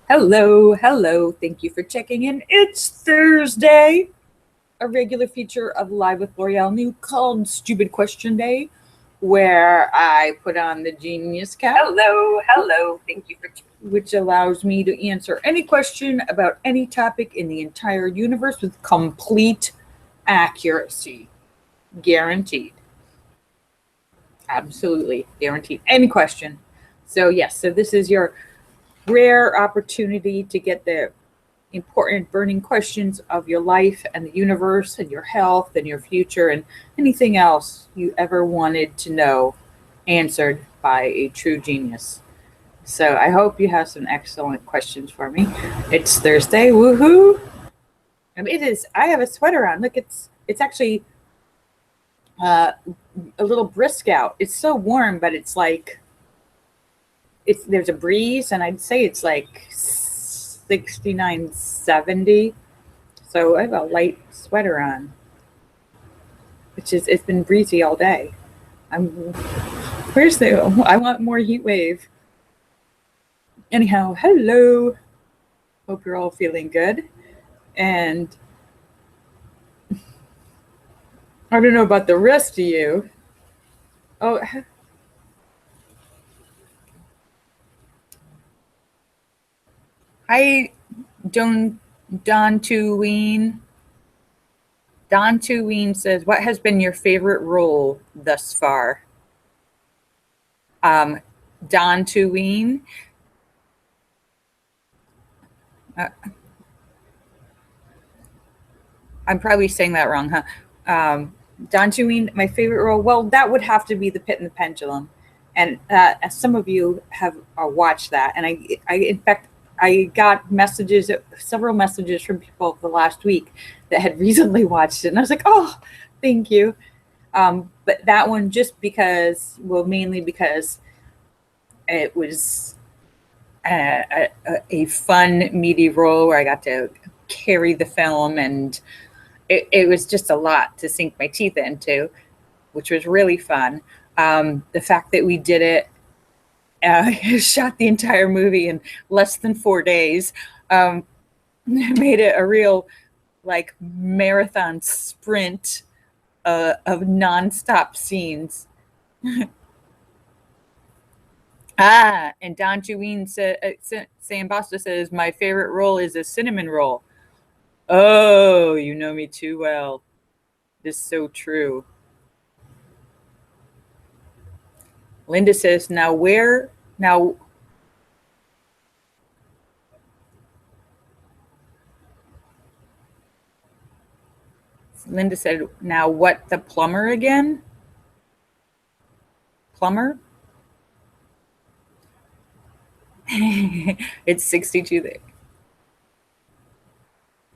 Hello, hello. Thank you for checking in. It's Thursday, a regular feature of Live with Lorielle, new called Stupid Question Day, where I put on the genius cap. Hello, hello. Thank you for which allows me to answer any question about any topic in the entire universe with complete accuracy. Guaranteed. Absolutely guaranteed. Any question. So this is your rare opportunity to get the important burning questions of your life and the universe and your health and your future and anything else you ever wanted to know answered by a true genius. So I hope you have some excellent questions for me. It's Thursday, woohoo! And it is. I have a sweater on. Look, it's actually uh, a little brisk out. It's so warm, but it's like there's a breeze, and I'd say it's like 69, 70. So I have a light sweater on, it's been breezy all day. I'm where's the I want more heat wave. Anyhow, hello. Hope you're all feeling good. And I don't know about the rest of you. Oh, hi, Don Don Tuween. Don Tuween says, "What has been your favorite role thus far?" Um, Don Tuween. Uh, I'm probably saying that wrong, huh? Don Tuween, my favorite role. Well, that would have to be The Pit and the Pendulum, and as some of you have watched that, and in fact, I got several messages from people the last week that had recently watched it, and I was like, oh, thank you. But that one, just because, well, mainly because it was a fun, meaty role where I got to carry the film, and it was just a lot to sink my teeth into, which was really fun. The fact that we did it, shot the entire movie in less than 4 days, made it a real like marathon sprint of nonstop scenes. And Don Juween Sam Basta says, my favorite roll is a cinnamon roll. Oh, you know me too well. This is so true. Linda says, now Linda said, now what, the plumber again? Plumber? It's 62 there.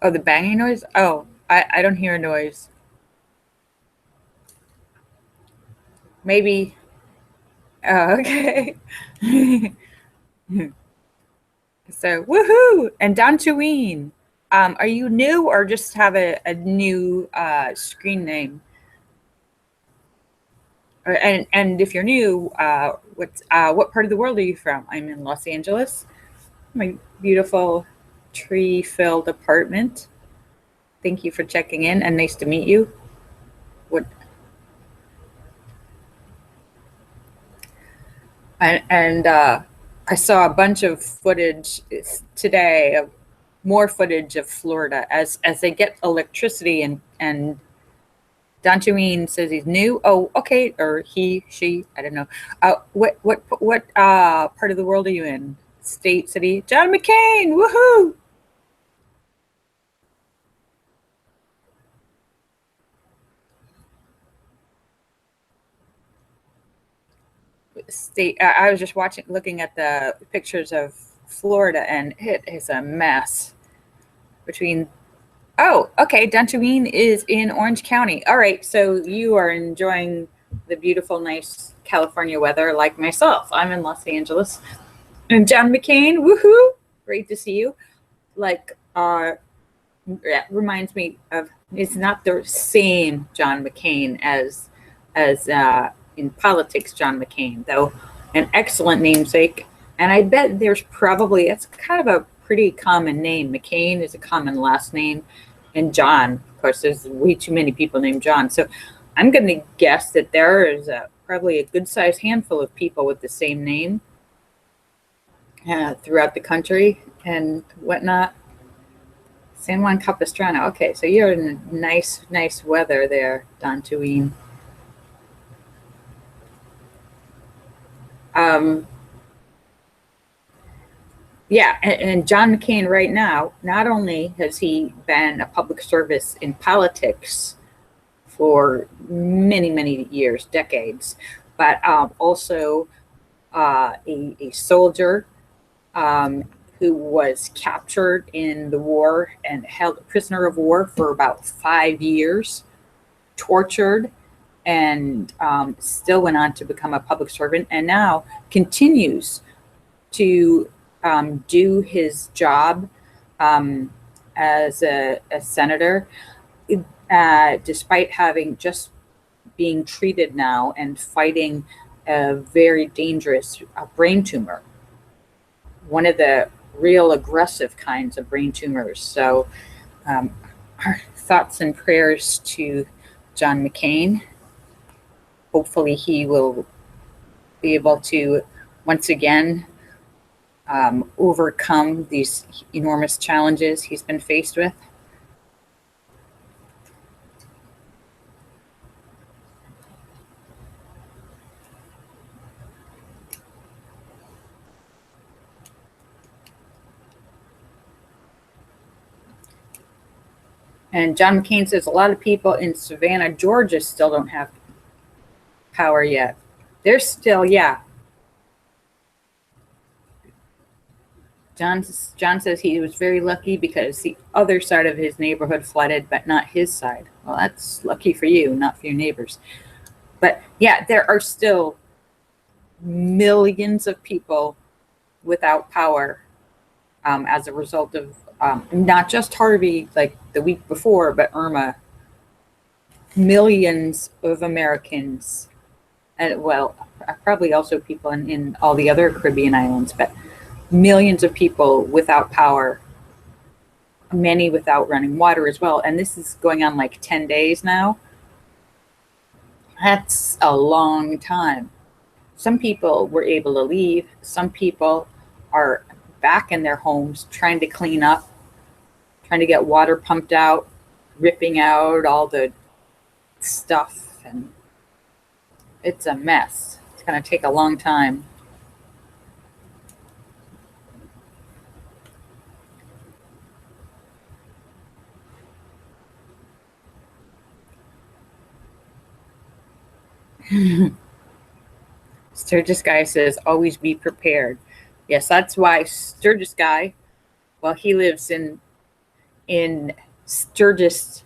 Oh, the banging noise? Oh, I don't hear a noise. Maybe. Oh, okay. So, woohoo! And Don Cheween. Are you new or just have a new screen name? And if you're new, what part of the world are you from? I'm in Los Angeles. My beautiful tree-filled apartment. Thank you for checking in, and nice to meet you. What? And I saw a bunch of footage today, more footage of Florida as they get electricity, and Don Cheween says he's new. Oh, okay, or he, she, I don't know. What part of the world are you in? State, city? John McCain, woohoo! State. I was just looking at the pictures of Florida, and it is a mess. Between, oh, okay, Dantooine is in Orange County. All right, so you are enjoying the beautiful, nice California weather like myself. I'm in Los Angeles. And John McCain, woohoo! Great to see you. Like, yeah, reminds me of, it's not the same John McCain as in politics, John McCain, though an excellent namesake. And I bet there's probably, it's kind of a pretty common name. McCain is a common last name. And John, of course, there's way too many people named John. So I'm going to guess that there is probably a good-sized handful of people with the same name throughout the country and whatnot. San Juan Capistrano. Okay, so you're in nice weather there, Dantooine. Yeah, and John McCain right now, not only has he been a public service in politics for many years, decades, but also a soldier who was captured in the war and held a prisoner of war for about 5 years, tortured, and still went on to become a public servant, and now continues to do his job as a senator, despite having just being treated now and fighting a very dangerous brain tumor, one of the real aggressive kinds of brain tumors. So our thoughts and prayers to John McCain. Hopefully he will be able to once again overcome these enormous challenges he's been faced with. And John McCain says a lot of people in Savannah, Georgia still don't have power yet. They're still, yeah. John says he was very lucky because the other side of his neighborhood flooded, but not his side. Well, that's lucky for you, not for your neighbors. But yeah, there are still millions of people without power as a result of not just Harvey like the week before, but Irma. Millions of Americans, and well, probably also people in all the other Caribbean islands, but millions of people without power, many without running water as well. And this is going on like 10 days now. That's a long time. Some people were able to leave. Some people are back in their homes trying to clean up, trying to get water pumped out, ripping out all the stuff, and it's a mess. It's going to take a long time. Sturgis Guy says, always be prepared. Yes, that's why Sturgis Guy, well, he lives in Sturgis,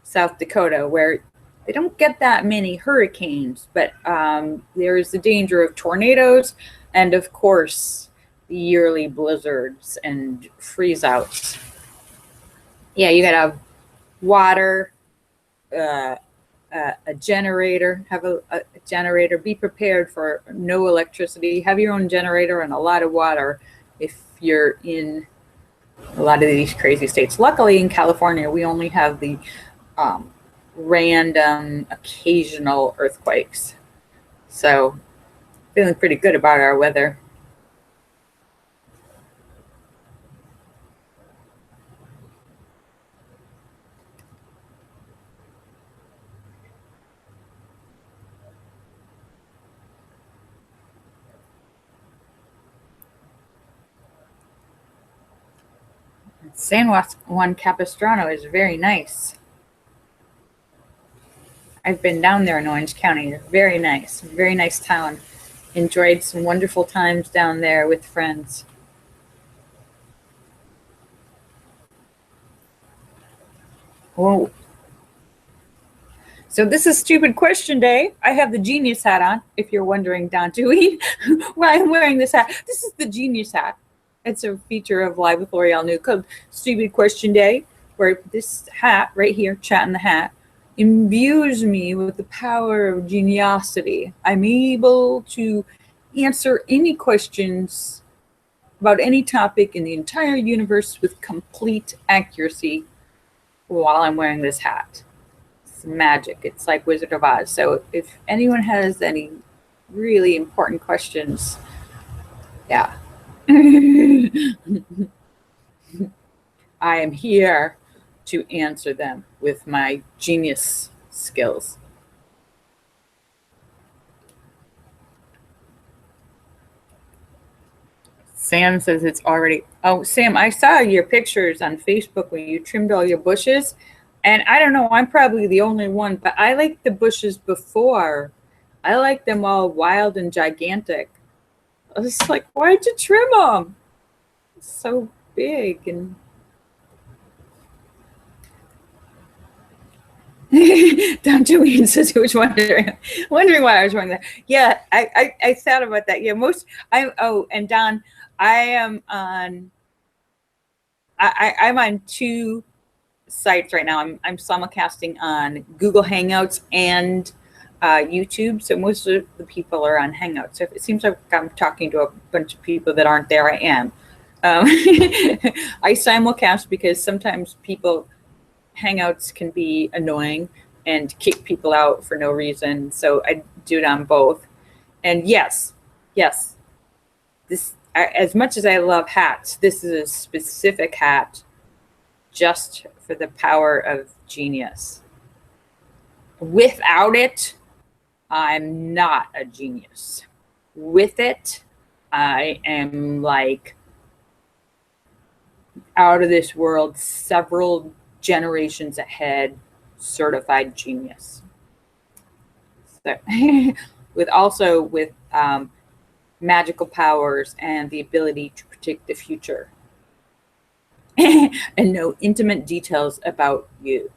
South Dakota, where they don't get that many hurricanes, but there is the danger of tornadoes and, of course, the yearly blizzards and freeze-outs. Yeah, you got to have water, a generator, have a generator, be prepared for no electricity, have your own generator and a lot of water if you're in a lot of these crazy states. Luckily in California, we only have the random occasional earthquakes. So feeling pretty good about our weather. San Juan Capistrano is very nice. I've been down there in Orange County. Very nice town. Enjoyed some wonderful times down there with friends. Whoa. So this is Stupid Question Day. I have the genius hat on, if you're wondering, Dantooine, why I'm wearing this hat. This is the genius hat. It's a feature of Live with Lorielle New called Stupid Question Day, where this hat right here, Chat in the Hat, imbues me with the power of geniosity. I'm able to answer any questions about any topic in the entire universe with complete accuracy while I'm wearing this hat. It's magic. It's like Wizard of Oz. So if anyone has any really important questions, yeah. I am here to answer them with my genius skills. Sam says it's already. Oh, Sam, I saw your pictures on Facebook when you trimmed all your bushes. And I don't know, I'm probably the only one, but I like the bushes before. I like them all wild and gigantic. I was like, why'd you trim them? It's so big. And Don Julian says he was wondering why I was wearing that. Yeah, I thought about that. Yeah, and Don, I'm on 2 sites right now. I'm simulcasting on Google Hangouts and YouTube. So most of the people are on Hangouts. So if it seems like I'm talking to a bunch of people that aren't there, I am. I simulcast because sometimes Hangouts can be annoying and kick people out for no reason. So I do it on both. And yes, as much as I love hats, this is a specific hat just for the power of genius. Without it, I'm not a genius. With it, I am like out of this world, several generations ahead, certified genius. So, with magical powers and the ability to predict the future and know intimate details about you.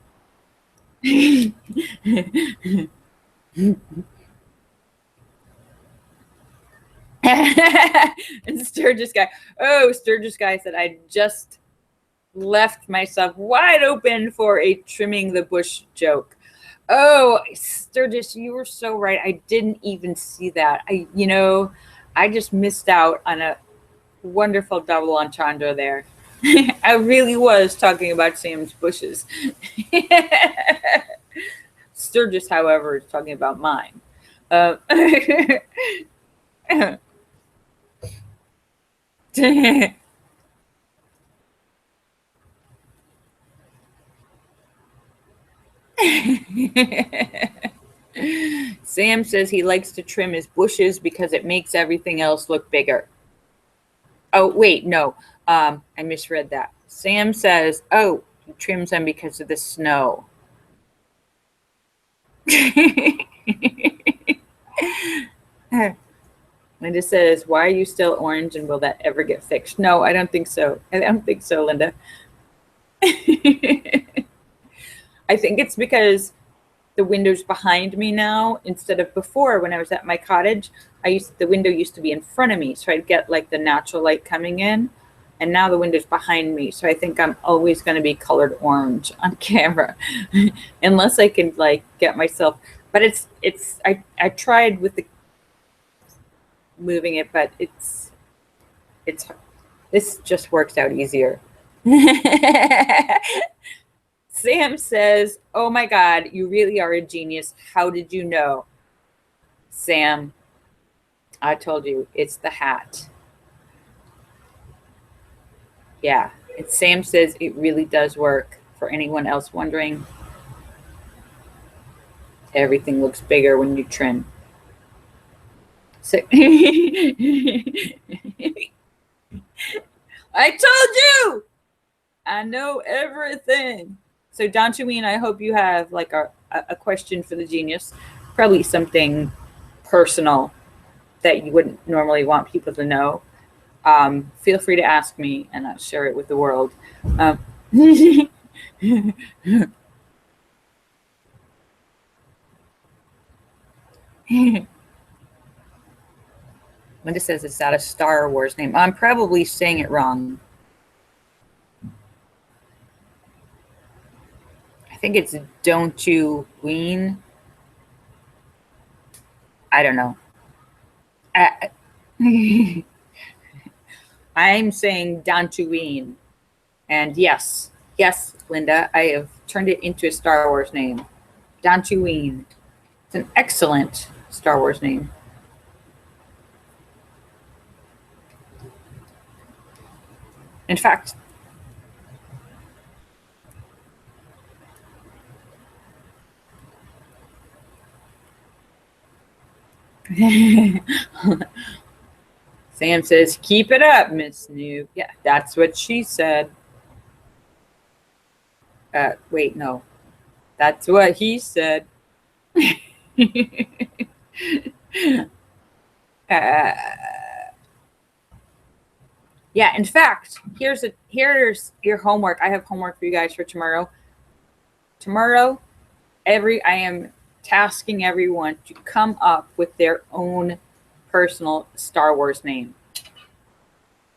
And Sturgis guy said, I just left myself wide open for a trimming the bush joke. Oh, Sturgis, you were so right. I didn't even see that. I just missed out on a wonderful double entendre there. I really was talking about Sam's bushes. Sturgis, however, is talking about mine. Sam says he likes to trim his bushes because it makes everything else look bigger. Oh, wait, no. I misread that. Sam says, he trims them because of the snow. Linda says, why are you still orange and will that ever get fixed? No, I don't think so. I don't think so, Linda. I think it's because the window's behind me now instead of before when I was at my cottage. The window used to be in front of me, so I'd get like the natural light coming in, and now the window's behind me. So I think I'm always going to be colored orange on camera, unless I can like get myself. But I tried with the moving it, but this just works out easier. Sam says, oh my God, you really are a genius. How did you know? Sam, I told you, it's the hat. Yeah, Sam says it really does work. For anyone else wondering, everything looks bigger when you trim. So I told you, I know everything. So Don Cheween, I hope you have like a question for the genius, probably something personal that you wouldn't normally want people to know. Feel free to ask me and I'll share it with the world. Linda says it's not a Star Wars name. I'm probably saying it wrong. I think it's Don't You Ween. I don't know. I'm I'm saying Dantooine. And yes, Linda, I have turned it into a Star Wars name. Dantooine. It's an excellent Star Wars name. In fact, Sam says, keep it up, Miss Noob. Yeah, that's what she said. Wait, no. That's what he said. Yeah, in fact, here's your homework. I have homework for you guys for tomorrow. Tomorrow, I am tasking everyone to come up with their own personal Star Wars name.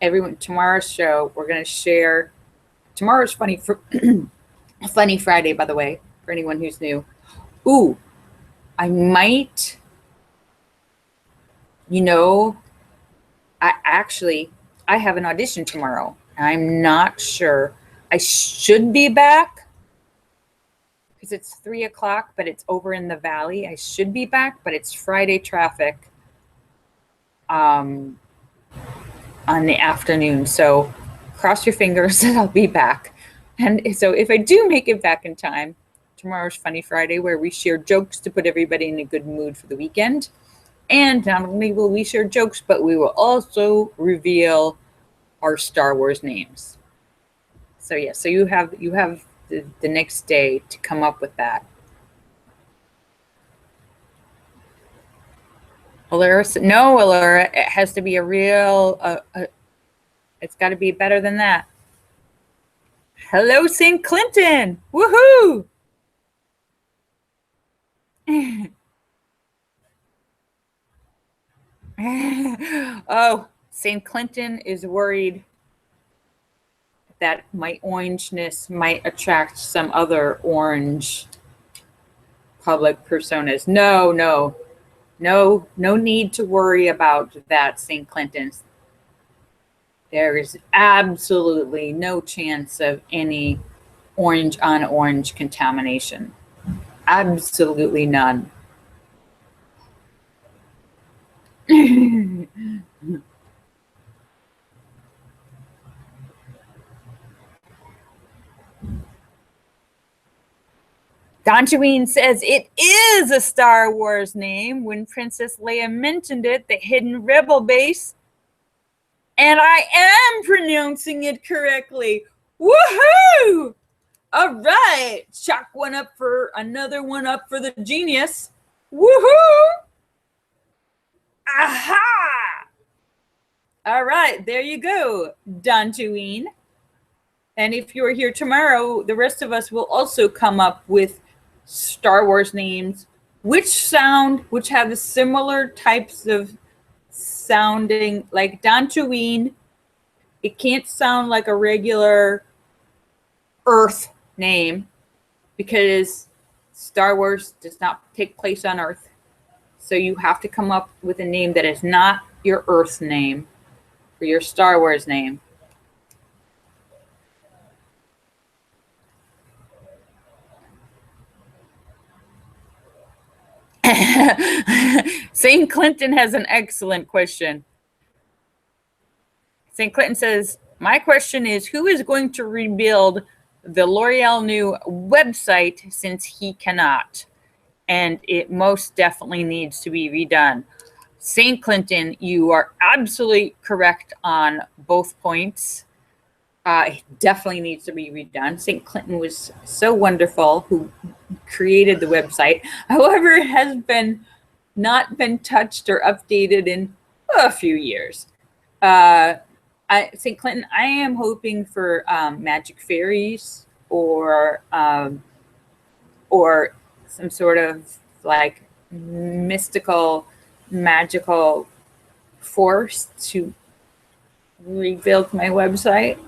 Everyone, tomorrow's show, we're going to share. Tomorrow's Funny Friday, by the way, for anyone who's new. Ooh, I might, I have an audition tomorrow. I'm not sure. I should be back because it's 3:00, but it's over in the valley. I should be back, but it's Friday traffic on the afternoon. So cross your fingers that I'll be back. And so if I do make it back in time, tomorrow's Funny Friday, where we share jokes to put everybody in a good mood for the weekend. And not only will we share jokes, but we will also reveal our Star Wars names. So yeah, so you have the next day to come up with that. Allura, no, Allura, it has to be a real, it's got to be better than that. Hello, St. Clinton. Woohoo! Oh, St. Clinton is worried that my orangeness might attract some other orange public personas. No need to worry about that, St. Clinton. There is absolutely no chance of any orange on orange contamination. Absolutely none. Dantooine says it is a Star Wars name. When Princess Leia mentioned it, the hidden rebel base, and I am pronouncing it correctly. Woohoo! All right, chalk another one up for the genius. Woohoo! Aha! All right, there you go, Dantooine. And if you're here tomorrow, the rest of us will also come up with Star Wars names, which have similar types of sounding, like Dantooine. It can't sound like a regular Earth name because Star Wars does not take place on Earth. So you have to come up with a name that is not your Earth name for your Star Wars name. St. Clinton has an excellent question. St. Clinton says, my question is, who is going to rebuild the Lorielle new website since he cannot? And it most definitely needs to be redone. St. Clinton, you are absolutely correct on both points. It definitely needs to be redone. St. Clinton was so wonderful who created the website. However, it has not been touched or updated in a few years. St. Clinton, I am hoping for magic fairies or some sort of like mystical, magical force to rebuild my website.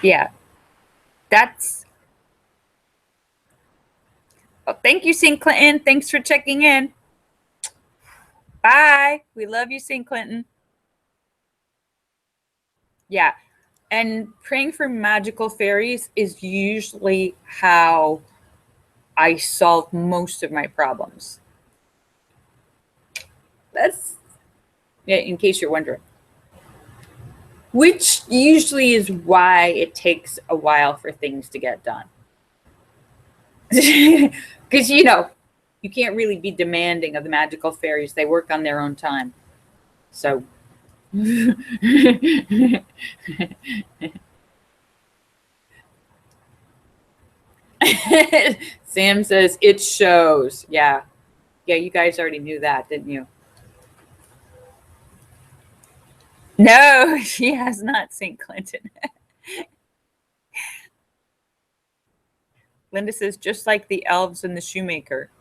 Yeah. That's. Oh, thank you, St. Clinton. Thanks for checking in. Bye. We love you, St. Clinton. Yeah. And praying for magical fairies is usually how I solve most of my problems. That's, yeah, in case you're wondering. Which usually is why it takes a while for things to get done. Because, you can't really be demanding of the magical fairies. They work on their own time. So. Sam says it shows. Yeah. Yeah, you guys already knew that, didn't you? No, she has not, St. Clinton. Linda says, just like the elves and the shoemaker.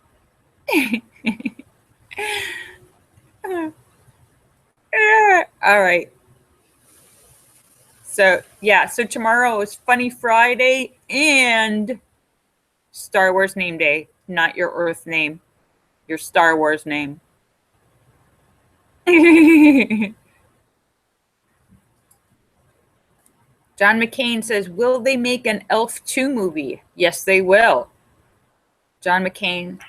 All right. So, yeah, so tomorrow is Funny Friday and Star Wars name day. Not your Earth name, your Star Wars name. John McCain says, will they make an Elf 2 movie? Yes, they will. John McCain,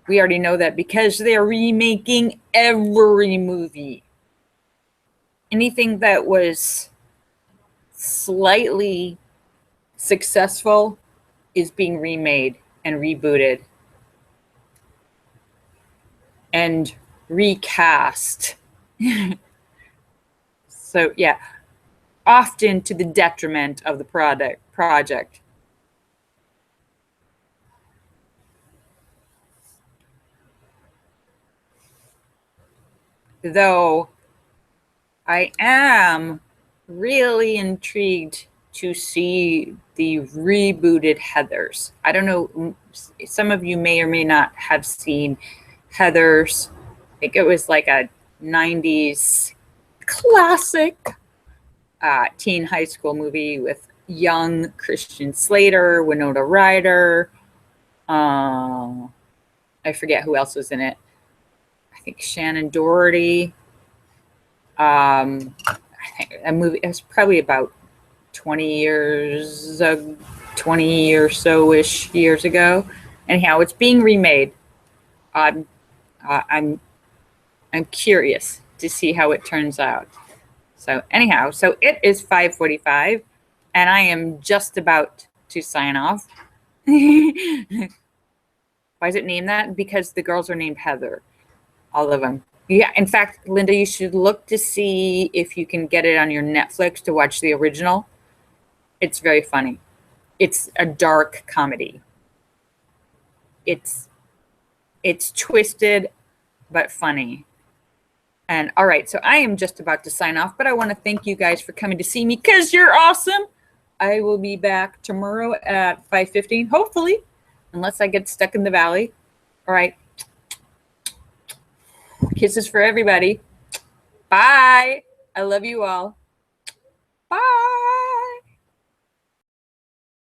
we already know that because they're remaking every movie. Anything that was slightly successful is being remade and rebooted and recast. So, yeah, often to the detriment of the project. Though I am really intrigued to see the rebooted Heathers. I don't know, some of you may or may not have seen Heathers. I think it was like a 90s classic teen high school movie with young Christian Slater, Winona Ryder. I forget who else was in it. I think Shannon Doherty. I think a movie, it was probably about 20 or so-ish years ago. Anyhow, it's being remade. I'm curious to see how it turns out. So anyhow, so it is 5:45 and I am just about to sign off. Why is it named that? Because the girls are named Heather. All of them. Yeah, in fact, Linda, you should look to see if you can get it on your Netflix to watch the original. It's very funny. It's a dark comedy. It's twisted but funny. And all right, so I am just about to sign off, but I want to thank you guys for coming to see me because you're awesome. I will be back tomorrow at 5:15, hopefully, unless I get stuck in the valley. All right. Kisses for everybody. Bye. I love you all. Bye.